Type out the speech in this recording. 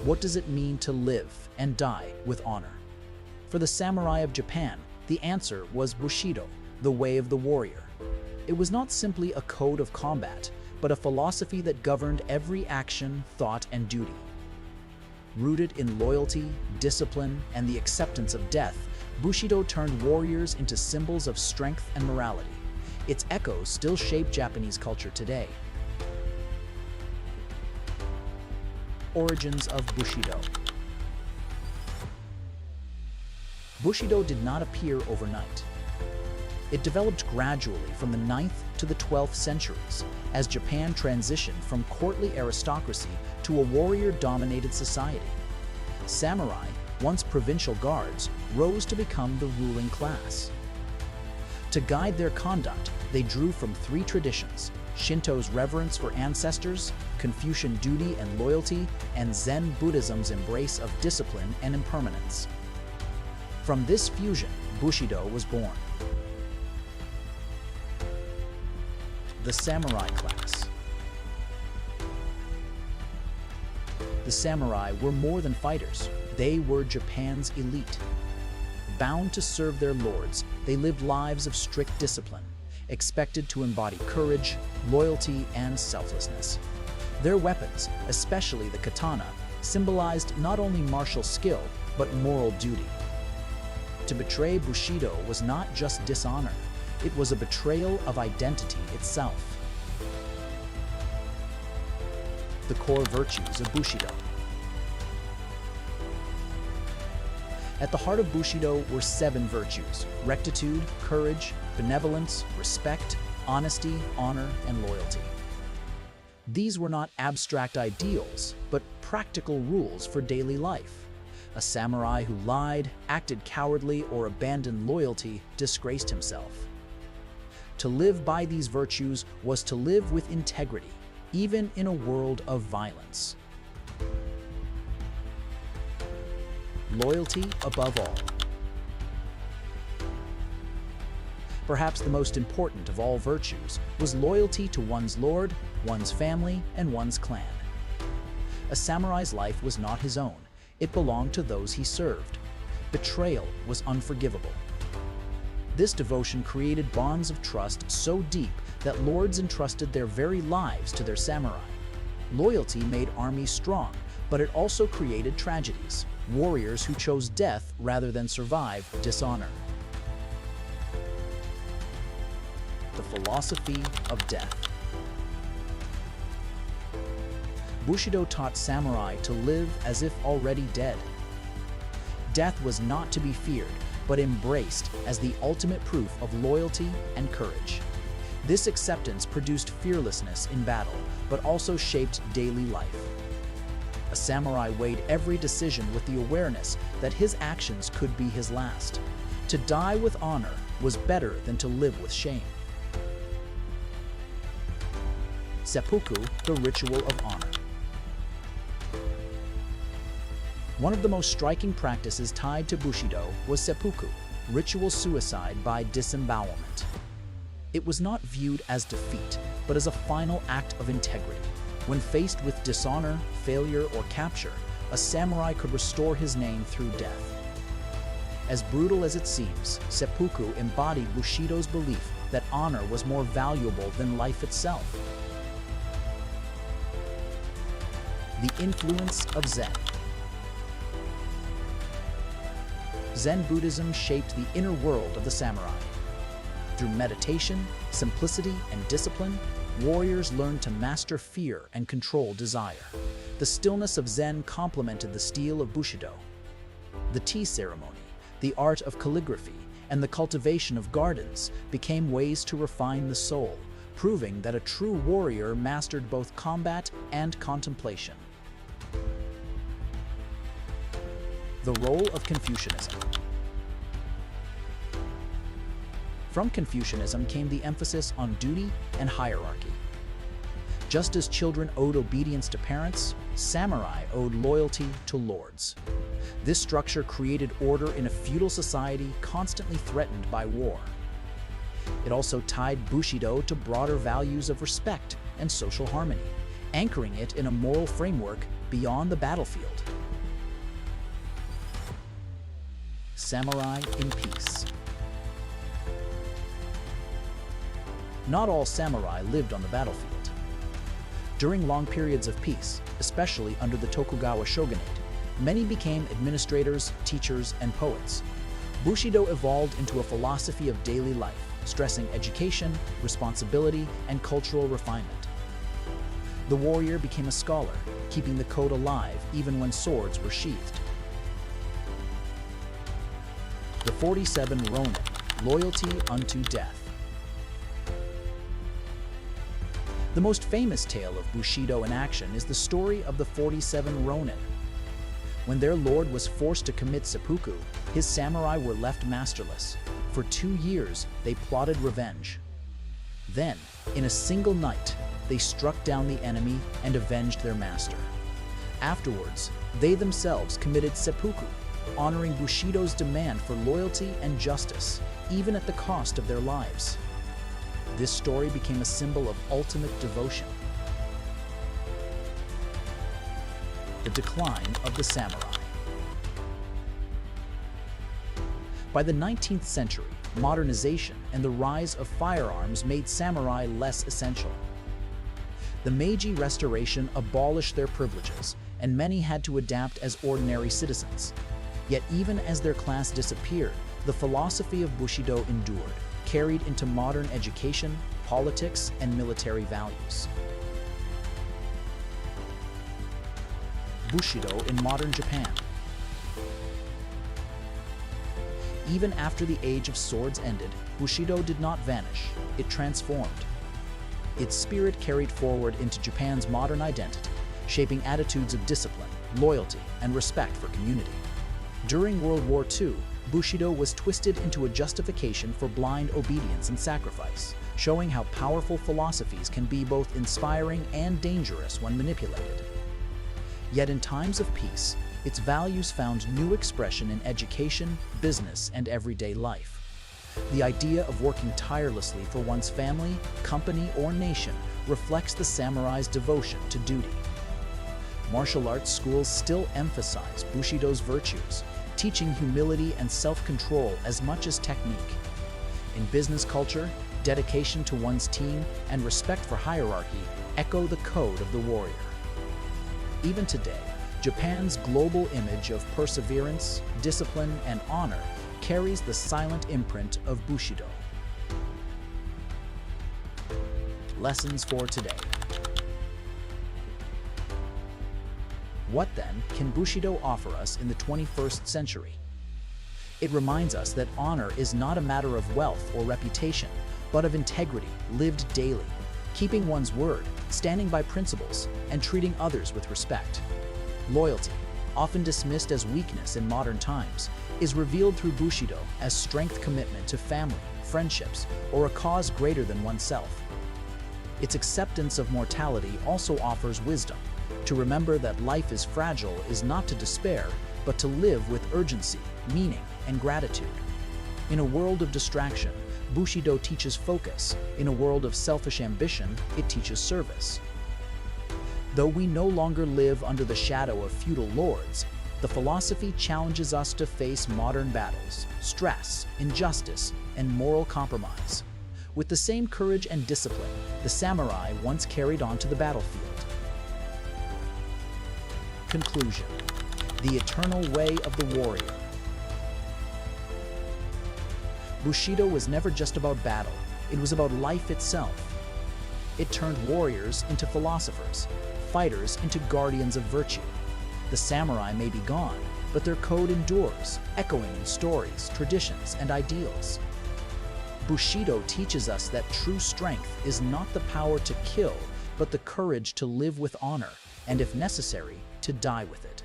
What does it mean to live and die with honor? For the samurai of Japan, the answer was Bushidō, the way of the warrior. It was not simply a code of combat, but a philosophy that governed every action, thought, and duty. Rooted in loyalty, discipline, and the acceptance of death, Bushidō turned warriors into symbols of strength and morality. Its echoes still shape Japanese culture today. Origins of Bushidō. Bushidō did not appear overnight. It developed gradually from the 9th to the 12th centuries as Japan transitioned from courtly aristocracy to a warrior-dominated society. Samurai, once provincial guards, rose to become the ruling class. To guide their conduct, they drew from three traditions: Shinto's reverence for ancestors, Confucian duty and loyalty, and Zen Buddhism's embrace of discipline and impermanence. From this fusion, Bushidō was born. The samurai class. The samurai were more than fighters. They were Japan's elite. Bound to serve their lords, they lived lives of strict discipline, expected to embody courage, loyalty, and selflessness. Their weapons, especially the katana, symbolized not only martial skill, but moral duty. To betray Bushidō was not just dishonor, it was a betrayal of identity itself. The core virtues of Bushidō. At the heart of Bushidō were 7 virtues: rectitude, courage, benevolence, respect, honesty, honor, and loyalty. These were not abstract ideals, but practical rules for daily life. A samurai who lied, acted cowardly, or abandoned loyalty disgraced himself. To live by these virtues was to live with integrity, even in a world of violence. Loyalty above all. Perhaps the most important of all virtues was loyalty to one's lord, one's family, and one's clan. A samurai's life was not his own. It belonged to those he served. Betrayal was unforgivable. This devotion created bonds of trust so deep that lords entrusted their very lives to their samurai. Loyalty made armies strong, but it also created tragedies: warriors who chose death rather than survive dishonor. The philosophy of death. Bushidō taught samurai to live as if already dead. Death was not to be feared, but embraced as the ultimate proof of loyalty and courage. This acceptance produced fearlessness in battle, but also shaped daily life. A samurai weighed every decision with the awareness that his actions could be his last. To die with honor was better than to live with shame. Seppuku, the ritual of honor. One of the most striking practices tied to Bushidō was seppuku, ritual suicide by disembowelment. It was not viewed as defeat, but as a final act of integrity. When faced with dishonor, failure, or capture, a samurai could restore his name through death. As brutal as it seems, seppuku embodied Bushidō's belief that honor was more valuable than life itself. The influence of Zen. Zen Buddhism shaped the inner world of the samurai. Through meditation, simplicity, and discipline, warriors learned to master fear and control desire. The stillness of Zen complemented the steel of Bushidō. The tea ceremony, the art of calligraphy, and the cultivation of gardens became ways to refine the soul, proving that a true warrior mastered both combat and contemplation. The role of Confucianism. From Confucianism came the emphasis on duty and hierarchy. Just as children owed obedience to parents, samurai owed loyalty to lords. This structure created order in a feudal society constantly threatened by war. It also tied Bushidō to broader values of respect and social harmony, anchoring it in a moral framework beyond the battlefield. Samurai in peace. Not all samurai lived on the battlefield. During long periods of peace, especially under the Tokugawa shogunate, many became administrators, teachers, and poets. Bushido evolved into a philosophy of daily life, stressing education, responsibility, and cultural refinement. The warrior became a scholar, keeping the code alive even when swords were sheathed. The 47 Ronin, loyalty unto death. The most famous tale of Bushido in action is the story of the 47 Ronin. When their lord was forced to commit seppuku, his samurai were left masterless. For 2 years, they plotted revenge. Then, in a single night, they struck down the enemy and avenged their master. Afterwards, they themselves committed seppuku, honoring Bushido's demand for loyalty and justice, even at the cost of their lives. This story became a symbol of ultimate devotion. The decline of the samurai. By the 19th century, modernization and the rise of firearms made samurai less essential. The Meiji Restoration abolished their privileges, and many had to adapt as ordinary citizens. Yet even as their class disappeared, the philosophy of Bushido endured, carried into modern education, politics, and military values. Bushido in modern Japan. Even after the age of swords ended, Bushido did not vanish, it transformed. Its spirit carried forward into Japan's modern identity, shaping attitudes of discipline, loyalty, and respect for community. During World War II, Bushido was twisted into a justification for blind obedience and sacrifice, showing how powerful philosophies can be both inspiring and dangerous when manipulated. Yet in times of peace, its values found new expression in education, business, and everyday life. The idea of working tirelessly for one's family, company, or nation reflects the samurai's devotion to duty. Martial arts schools still emphasize Bushido's virtues, teaching humility and self-control as much as technique. In business culture, dedication to one's team and respect for hierarchy echo the code of the warrior. Even today, Japan's global image of perseverance, discipline, and honor carries the silent imprint of Bushido. Lessons for today. What then can Bushido offer us in the 21st century? It reminds us that honor is not a matter of wealth or reputation, but of integrity lived daily, keeping one's word, standing by principles, and treating others with respect. Loyalty, often dismissed as weakness in modern times, is revealed through Bushido as strength, commitment to family, friendships, or a cause greater than oneself. Its acceptance of mortality also offers wisdom. To remember that life is fragile is not to despair, but to live with urgency, meaning, and gratitude. In a world of distraction, Bushido teaches focus. In a world of selfish ambition, it teaches service. Though we no longer live under the shadow of feudal lords, the philosophy challenges us to face modern battles, stress, injustice, and moral compromise. With the same courage and discipline the samurai once carried on to the battlefield. Conclusion: the eternal way of the warrior. Bushido was never just about battle, it was about life itself. It turned warriors into philosophers, fighters into guardians of virtue. The samurai may be gone, but their code endures, echoing in stories, traditions, and ideals. Bushido teaches us that true strength is not the power to kill, but the courage to live with honor, and if necessary, to die with it.